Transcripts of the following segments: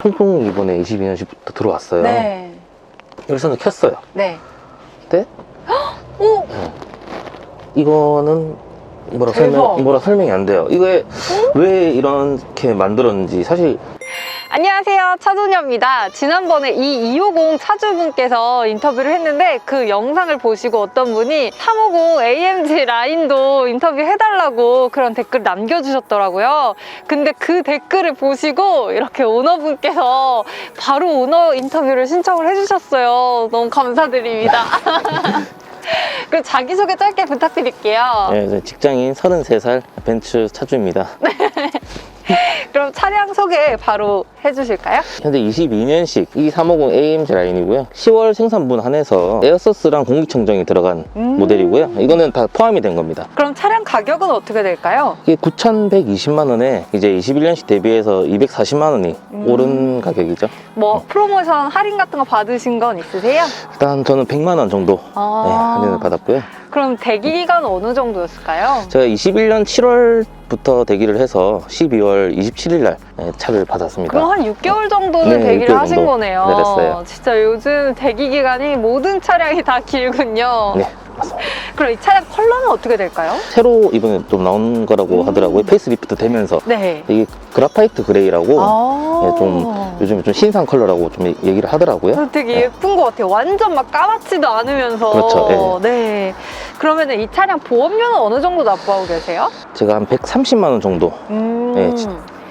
통풍 이번에 22년식부터 들어왔어요. 네. 열선을 켰어요. 네. 근데 오! 이거는 뭐라 설명이 안 돼요. 이거에 왜 이렇게 만들었는지 사실. 안녕하세요, 차도녀입니다. 지난번에 이 250 차주분께서 인터뷰를 했는데 그 영상을 보시고 어떤 분이 350 AMG 라인도 인터뷰 해달라고 그런 댓글 남겨주셨더라고요. 근데 그 댓글을 보시고 이렇게 오너분께서 바로 오너 인터뷰를 신청을 해주셨어요. 너무 감사드립니다. 그 자기소개 짧게 부탁드릴게요. 네, 직장인 33살 벤츠 차주입니다. 그럼 차량 소개 바로 해주실까요? 현재 22년식 E350 AMG 라인이고요. 10월 생산분 한해서 에어서스랑 공기청정이 들어간 모델이고요. 이거는 다 포함이 된 겁니다. 그럼 차량 가격은 어떻게 될까요? 이게 9,120만 원에 이제 21년식 대비해서 240만 원이 오른 가격이죠. 뭐 프로모션 할인 같은 거 받으신 건 있으세요? 일단 저는 100만 원 정도 할인을 받았고요. 그럼 대기 기간은 어느 정도였을까요? 제가 21년 7월부터 대기를 해서 12월 27일 날 차를 받았습니다. 그럼 한 6개월 정도는 네, 대기를 6개월 하신 정도 거네요. 내렸어요. 진짜 요즘 대기 기간이 모든 차량이 다 길군요. 네, 맞습니다. 그럼 이 차량 컬러는 어떻게 될까요? 새로 이번에 좀 나온 거라고 하더라고요. 페이스리프트 되면서. 네. 이게 그라파이트 그레이라고 좀 요즘에 좀 신상 컬러라고 좀 얘기를 하더라고요. 되게 예쁜 것 같아요. 완전 막 까맣지도 않으면서. 그렇죠. 네. 그러면 이 차량 보험료는 어느 정도 납부하고 계세요? 제가 한 130만 원 정도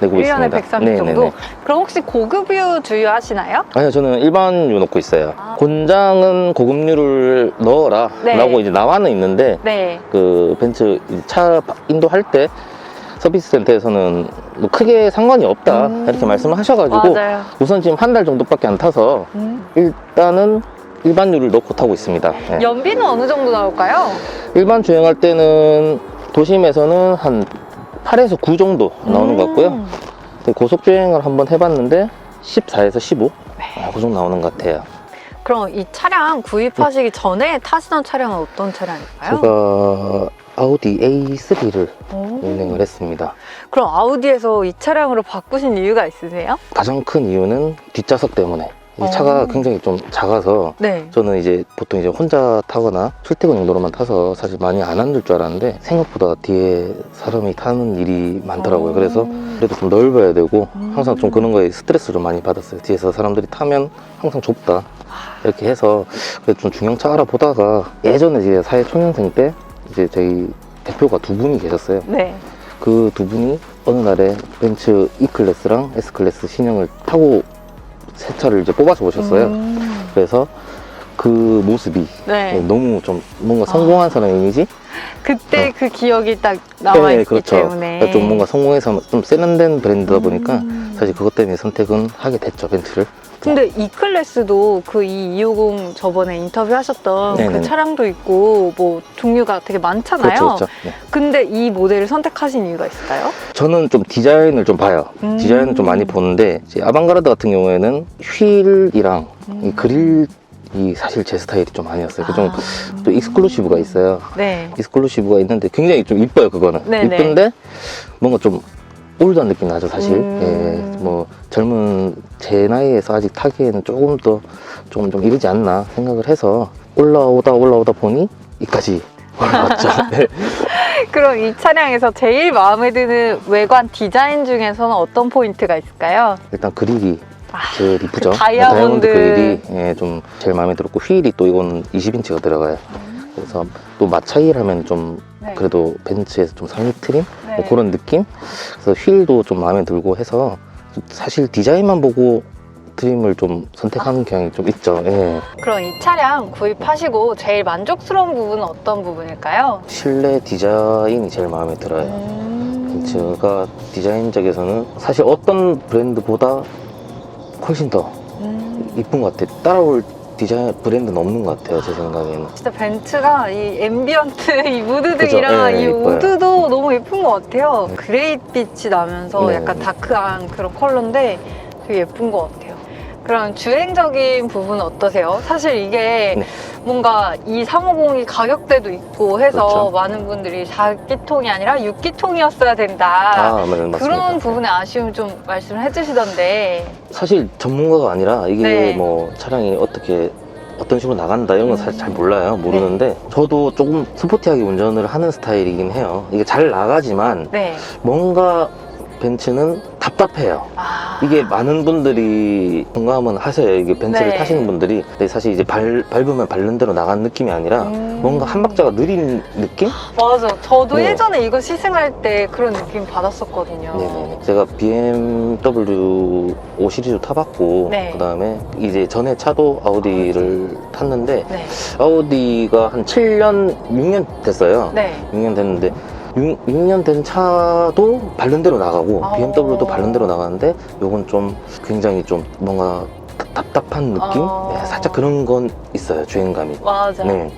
내고 1년에 있습니다. 130 정도? 그럼 혹시 고급유 주유하시나요? 아니요, 저는 일반유 넣고 있어요. 곤장은 고급유를 넣어라 라고 이제 나와는 있는데 네. 그 벤츠 차 인도할 때 서비스 센터에서는 뭐 크게 상관이 없다 이렇게 말씀을 하셔가지고 맞아요. 우선 지금 한 달 정도밖에 안 타서 일단은 일반유를 넣고 타고 있습니다. 네. 연비는 어느 정도 나올까요? 일반 주행할 때는 도심에서는 한 8에서 9 정도 나오는 것 같고요. 고속 주행을 한번 해봤는데 14에서 15? 그 정도 나오는 것 같아요. 그럼 이 차량 구입하시기 전에 타시던 차량은 어떤 차량일까요? 제가 아우디 A3를 운행을 했습니다. 그럼 아우디에서 이 차량으로 바꾸신 이유가 있으세요? 가장 큰 이유는 뒷좌석 때문에. 이 차가 굉장히 좀 작아서 저는 이제 보통 이제 혼자 타거나 출퇴근 용도로만 타서 사실 많이 안 앉을 줄 알았는데 생각보다 뒤에 사람이 타는 일이 많더라고요. 그래서 그래도 좀 넓어야 되고 항상 좀 그런 거에 스트레스를 좀 많이 받았어요. 뒤에서 사람들이 타면 항상 좁다 이렇게 해서 그래도 좀 중형차 알아보다가 예전에 이제 사회초년생 때 이제 저희 대표가 두 분이 계셨어요. 그 두 분이 어느 날에 벤츠 E클래스랑 S클래스 신형을 타고 새 차를 이제 뽑아서 오셨어요. 그래서 그 모습이 너무 좀 뭔가 성공한 사람 이미지? 그때 그 기억이 딱 남아있기 그렇죠. 때문에 좀 뭔가 성공해서 좀 세련된 브랜드다 보니까 사실 그것 때문에 선택은 하게 됐죠, 벤츠를. 근데 E클래스도 그 250 저번에 인터뷰 하셨던 그 차량도 있고 뭐 종류가 되게 많잖아요. 그렇죠. 근데 이 모델을 선택하신 이유가 있을까요? 저는 좀 디자인을 좀 봐요. 디자인을 좀 많이 보는데 이제 아방가르드 같은 경우에는 휠이랑 이 그릴이 사실 제 스타일이 좀 아니었어요. 좀 또 익스클루시브가 있어요. 익스클루시브가 있는데 굉장히 좀 이뻐요, 그거는. 이쁜데 뭔가 좀 올드한 느낌 나죠, 사실. 뭐 젊은 제 나이에서 아직 타기에는 조금 더 좀 이르지 않나 생각을 해서 올라오다 보니 이까지 올라왔죠. 그럼 이 차량에서 제일 마음에 드는 외관 디자인 중에서는 어떤 포인트가 있을까요? 일단 그릴이 제일 이쁘죠. 그 다이아몬드 그릴이 좀 제일 마음에 들었고 휠이 또 이건 20인치가 들어가요. 그래서 또 마차일하면 좀 그래도 벤츠에서 좀 상위 트림? 뭐 그런 느낌? 그래서 휠도 좀 마음에 들고 해서 사실 디자인만 보고 트림을 좀 선택하는 경향이 좀 있죠. 그럼 이 차량 구입하시고 제일 만족스러운 부분은 어떤 부분일까요? 실내 디자인이 제일 마음에 들어요. 벤츠가 디자인적에서는 사실 어떤 브랜드보다 훨씬 더 이쁜 것 같아요. 따라올 디자인 브랜드는 없는 것 같아요, 제 생각에는. 진짜 벤츠가 이 앰비언트 이 무드등이랑 이 예뻐요. 우드도 너무 예쁜 것 같아요. 그레이빛이 나면서 약간 다크한 그런 컬러인데 되게 예쁜 것 같아요. 그럼 주행적인 부분은 어떠세요? 사실 이게 네. 뭔가 이 350이 가격대도 있고 해서 그렇죠. 많은 분들이 4기통이 아니라 6기통이었어야 된다. 네, 맞습니다. 그런 부분에 아쉬움 좀 말씀을 해주시던데. 사실 전문가가 아니라 이게 네. 뭐 차량이 어떤 식으로 나간다 이런 건 사실 잘 몰라요. 모르는데 저도 조금 스포티하게 운전을 하는 스타일이긴 해요. 이게 잘 나가지만 네. 뭔가 벤츠는 답답해요. 이게 많은 분들이 공감은 하세요. 이게 벤츠를 네. 타시는 분들이. 근데 사실 이제 밟으면 밟는 대로 나가는 느낌이 아니라 뭔가 한 박자가 느린 느낌? 맞아. 저도 네. 예전에 이거 시승할 때 그런 느낌 받았었거든요. 네네. 제가 BMW 5 시리즈 타봤고, 네. 그 다음에 이제 전에 차도 아우디를 탔는데, 네. 아우디가 한 7년, 6년 됐어요. 네. 6년 됐는데, 6년 된 차도 밟는 대로 나가고, BMW도 밟는 대로 나가는데, 요건 좀 굉장히 좀 뭔가 답답한 느낌? 네, 살짝 그런 건 있어요, 주행감이. 맞아. 네.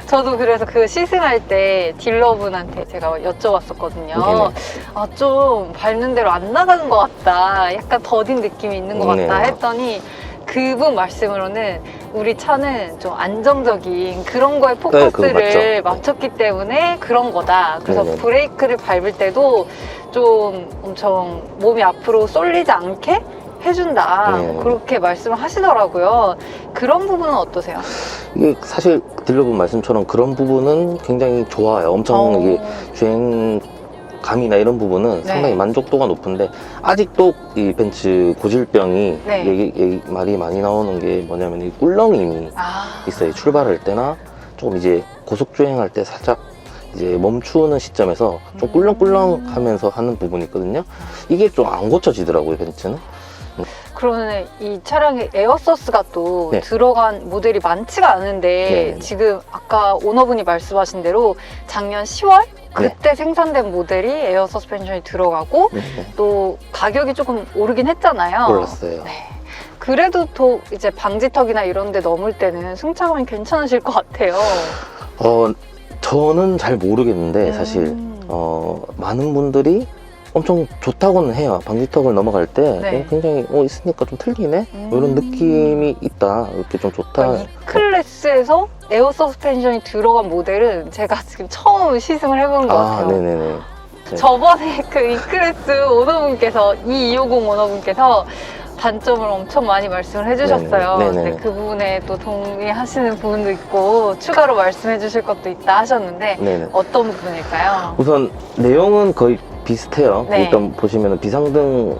저도 그래서 그 시승할 때 딜러분한테 제가 여쭤봤었거든요. 네네. 아, 좀 밟는 대로 안 나가는 것 같다. 약간 더딘 느낌이 있는 것 같다 네네. 했더니 그분 말씀으로는 우리 차는 좀 안정적인 그런 거에 포커스를 맞죠. 맞췄기 때문에 그런 거다. 그래서 네네. 브레이크를 밟을 때도 좀 엄청 몸이 앞으로 쏠리지 않게 해준다. 네. 그렇게 말씀을 하시더라고요. 그런 부분은 어떠세요? 이게 사실 딜러분 말씀처럼 그런 부분은 굉장히 좋아요. 엄청 이게 주행감이나 이런 부분은 네. 상당히 만족도가 높은데 아직도 이 벤츠 고질병이 네. 말이 많이 나오는 게 뭐냐면 이 꿀렁임이 있어요. 출발할 때나 조금 이제 고속 주행할 때 살짝 이제 멈추는 시점에서 좀 꿀렁꿀렁 하면서 하는 부분이 있거든요. 이게 좀 안 고쳐지더라고요, 벤츠는. 그러면 이 차량에 에어소스가 또 네. 들어간 모델이 많지가 않은데 네. 지금 아까 오너분이 말씀하신 대로 작년 10월 그때 생산된 모델이 에어 서스펜션이 들어가고 네. 또 가격이 조금 오르긴 했잖아요. 올랐어요. 네. 그래도 또 이제 방지턱이나 이런 데 넘을 때는 승차감이 괜찮으실 것 같아요. 저는 잘 모르겠는데 사실 많은 분들이 엄청 좋다고는 해요. 방지턱을 넘어갈 때 네. 굉장히 있으니까 좀 틀리네? 이런 느낌이 있다. 이렇게 좀 좋다. 이 클래스에서 에어 서스펜션이 들어간 모델은 제가 지금 처음 시승을 해보는 것 같아요. 네네네. 네. 저번에 그 이클래스 오너분께서 2250 오너분께서 단점을 엄청 많이 말씀을 해주셨어요. 네네. 근데 그 부분에 또 동의하시는 부분도 있고 추가로 말씀해 주실 것도 있다 하셨는데 네네. 어떤 부분일까요? 우선 내용은 거의 비슷해요. 네. 일단 보시면 비상등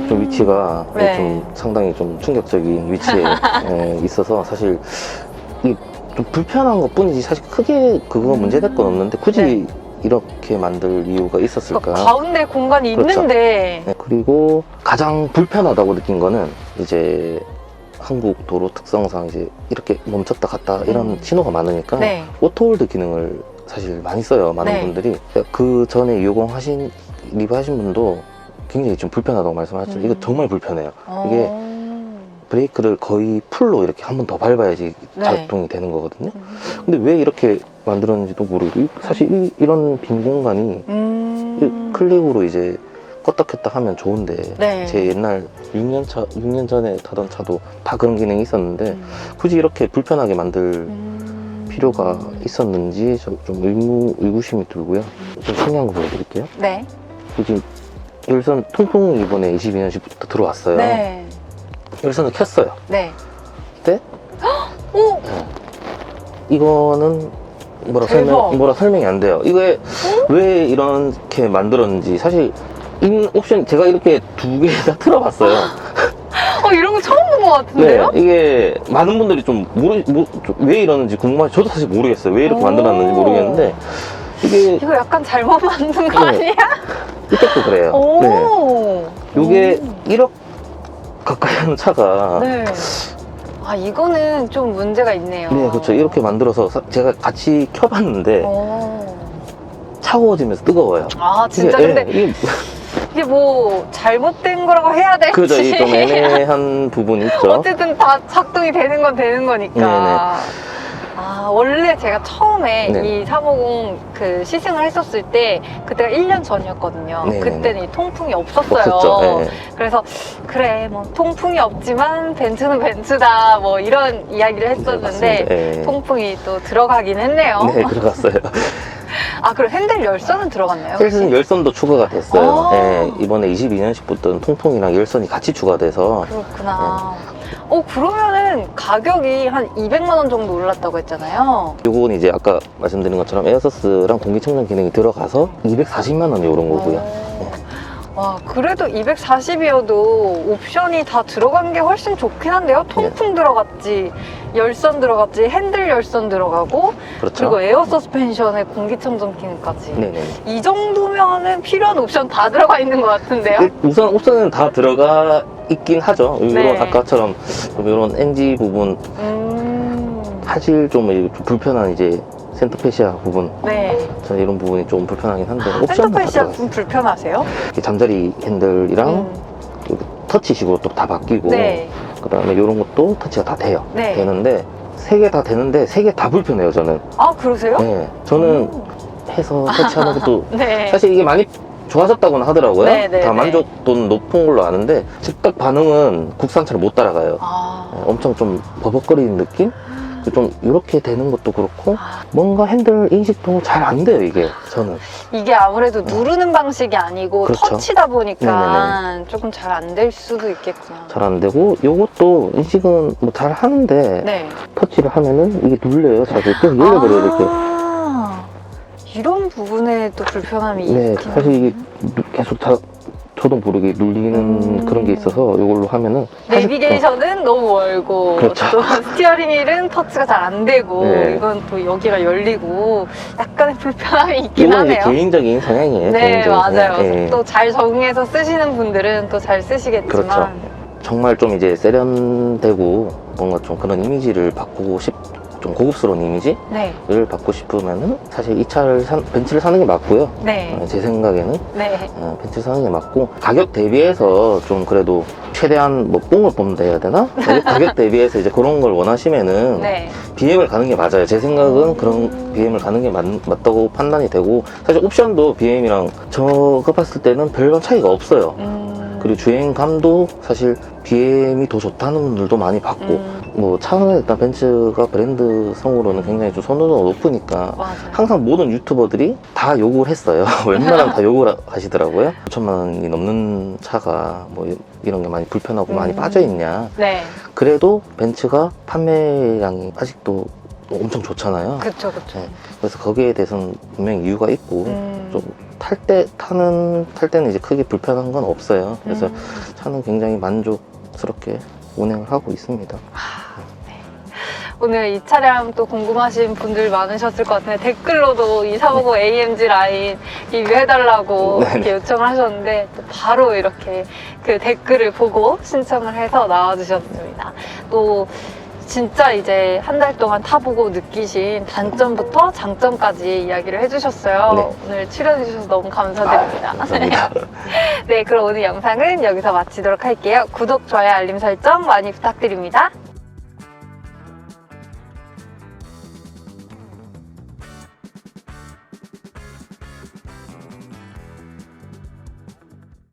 좀 위치가 네. 좀 상당히 좀 충격적인 위치에 있어서 사실 이 좀 불편한 것 뿐이지 사실 크게 그거 문제될 건 없는데 굳이 네. 이렇게 만들 이유가 있었을까? 가운데 공간이 그렇죠. 있는데 네, 그리고 가장 불편하다고 느낀 거는 이제 한국 도로 특성상 이제 이렇게 멈췄다 갔다 이런 신호가 많으니까 네. 오토홀드 기능을 사실 많이 써요. 많은 네. 분들이. 그 전에 리뷰하신 분도 굉장히 좀 불편하다고 말씀하셨죠. 이거 정말 불편해요. 이게 브레이크를 거의 풀로 이렇게 한 번 더 밟아야지 네. 작동이 되는 거거든요. 근데 왜 이렇게 만들었는지도 모르고 사실 이런 빈 공간이 클릭으로 이제 껐다 켰다 하면 좋은데 네. 제 옛날 6년 전에 타던 차도 다 그런 기능이 있었는데 굳이 이렇게 불편하게 만들 필요가 있었는지 좀 의구심이 들고요. 좀 신기한 거 보여드릴게요. 네. 지금 열선 통풍이 이번에 22년식부터 들어왔어요. 네. 열선을 켰어요. 네. 근데 오! 이거는 뭐라 설명이 안 돼요. 이게 왜 이렇게 만들었는지 사실 이 옵션 제가 이렇게 두 개 다 틀어봤어요. 이런 거 처음 본 것 같은데요? 네, 이게 많은 분들이 좀 왜 이러는지 궁금하지. 저도 사실 모르겠어요. 왜 이렇게 만들었는지 모르겠는데 이게 이거 약간 잘못 만든 거 네. 아니야? 이것도 그래요. 오. 네. 요게 1억 가까이 하는 차가 네. 아, 이거는 좀 문제가 있네요. 네, 그렇죠. 이렇게 만들어서 제가 같이 켜봤는데 차가워지면서 뜨거워요. 아, 진짜? 이게, 근데 이게 뭐 잘못된 거라고 해야 될지. 그죠. 이 좀 애매한 부분이 있죠. 어쨌든 다 작동이 되는 건 되는 거니까. 아, 원래 제가 처음에 네. 이 350 그 시승을 했었을 때 그때가 1년 전이었거든요. 네. 그때는 이 통풍이 없었어요. 없었죠. 네. 그래서 그래 뭐 통풍이 없지만 벤츠는 벤츠다 뭐 이런 이야기를 했었는데 네, 통풍이 또 들어가긴 했네요. 네, 들어갔어요. 아, 그럼 핸들 열선은 들어갔나요? 헬스는 열선도 추가가 됐어요. 아. 네, 이번에 22년식 붙던 통풍이랑 열선이 같이 추가돼서 그렇구나. 그러면은 가격이 한 200만 원 정도 올랐다고 했잖아요. 요건 이제 아까 말씀드린 것처럼 에어서스랑 공기청정 기능이 들어가서 240만 원이 오른 거고요. 와, 그래도 240이어도 옵션이 다 들어간 게 훨씬 좋긴 한데요. 통풍 들어갔지, 열선 들어갔지, 핸들 열선 들어가고, 그렇죠. 그리고 에어 서스펜션에 공기청정 기능까지. 네네. 이 정도면은 필요한 옵션 다 들어가 있는 것 같은데요? 우선 옵션은 다 들어가 있긴 하죠. 이런 네. 아까처럼 좀 이런 NG 부분, 사실 좀 불편한 이제 센터페시아 부분, 네. 저는 이런 부분이 좀 불편하긴 한데 옵션은 다 센터페시아 들어가 좀 있어요. 불편하세요? 이렇게 잠자리 핸들이랑 그 터치식으로 또 다 바뀌고, 네. 그다음에 이런 것도 터치가 다 돼요. 네. 되는데 세 개 다 되는데 세 개 다 불편해요. 저는. 아, 그러세요? 네, 저는 해서 터치하는 것도 네. 사실 이게 많이 좋아졌다고는 하더라고요. 네, 네, 다 네. 만족도는 높은 걸로 아는데 즉각 반응은 국산차를 못 따라가요. 아. 네, 엄청 좀 버벅거리는 느낌? 좀 이렇게 되는 것도 그렇고 뭔가 핸들 인식도 잘 안 돼요, 이게. 저는 이게 아무래도 누르는 방식이 아니고 그렇죠. 터치다 보니까 조금 잘 안 될 수도 있겠구나. 잘 안 되고 요것도 인식은 뭐 잘 하는데 네. 터치를 하면은 이게 눌려요. 자주 계속 열려버려요, 이렇게. 이런 부분에 또 불편함이 네, 있긴 사실 이게 하네요. 계속 저도 모르게 눌리는 그런 게 있어서 이걸로 하면은 사실 내비게이션은 너무 멀고 그렇죠. 또 스티어링 휠은 터치가 잘 안 되고 네. 이건 또 여기가 열리고 약간의 불편함이 있긴 이건 이제 하네요. 개인적인 성향이에요. 네, 개인적인 맞아요. 성향. 예. 또 잘 적응해서 쓰시는 분들은 또 잘 쓰시겠지만 그렇죠. 정말 좀 이제 세련되고 뭔가 좀 그런 이미지를 바꾸고 좀 고급스러운 이미지를 네, 받고 싶으면은 사실 이 차를 벤츠를 사는 게 맞고요. 네, 제 생각에는 네. 벤츠 사는 게 맞고 가격 대비해서 좀 그래도 최대한 뭐 뽕을 뽑는다 해야 되나? 가격 대비해서 이제 그런 걸 원하시면은 네. BM을 가는 게 맞아요. 제 생각은 그런 BM을 가는 게 맞다고 판단이 되고 사실 옵션도 BM이랑 제가 봤을 때는 별반 차이가 없어요. 그리고 주행감도 사실 BM이 더 좋다는 분들도 많이 봤고 뭐 차는 일단 벤츠가 브랜드성으로는 굉장히 좀 선호도가 높으니까 맞아요. 항상 모든 유튜버들이 다 욕을 했어요. 웬만하면 다 욕을 하시더라고요. 5천만 원이 넘는 차가 뭐 이런 게 많이 불편하고 많이 빠져있냐. 네, 그래도 벤츠가 판매량이 아직도 엄청 좋잖아요. 그쵸, 그쵸. 네, 그래서 거기에 대해서는 분명히 이유가 있고 좀 탈 때는 이제 크게 불편한 건 없어요. 그래서 차는 굉장히 만족스럽게 운행을 하고 있습니다. 오늘 이 차량 또 궁금하신 분들 많으셨을 것 같은데 댓글로도 이 350 AMG 라인 리뷰해달라고 이렇게 요청을 하셨는데 또 바로 이렇게 그 댓글을 보고 신청을 해서 나와주셨습니다. 또 진짜 이제 한 달 동안 타보고 느끼신 단점부터 장점까지 이야기를 해주셨어요. 네. 오늘 출연해주셔서 너무 감사드립니다. 감사합니다. 네, 그럼 오늘 영상은 여기서 마치도록 할게요. 구독, 좋아요, 알림 설정 많이 부탁드립니다.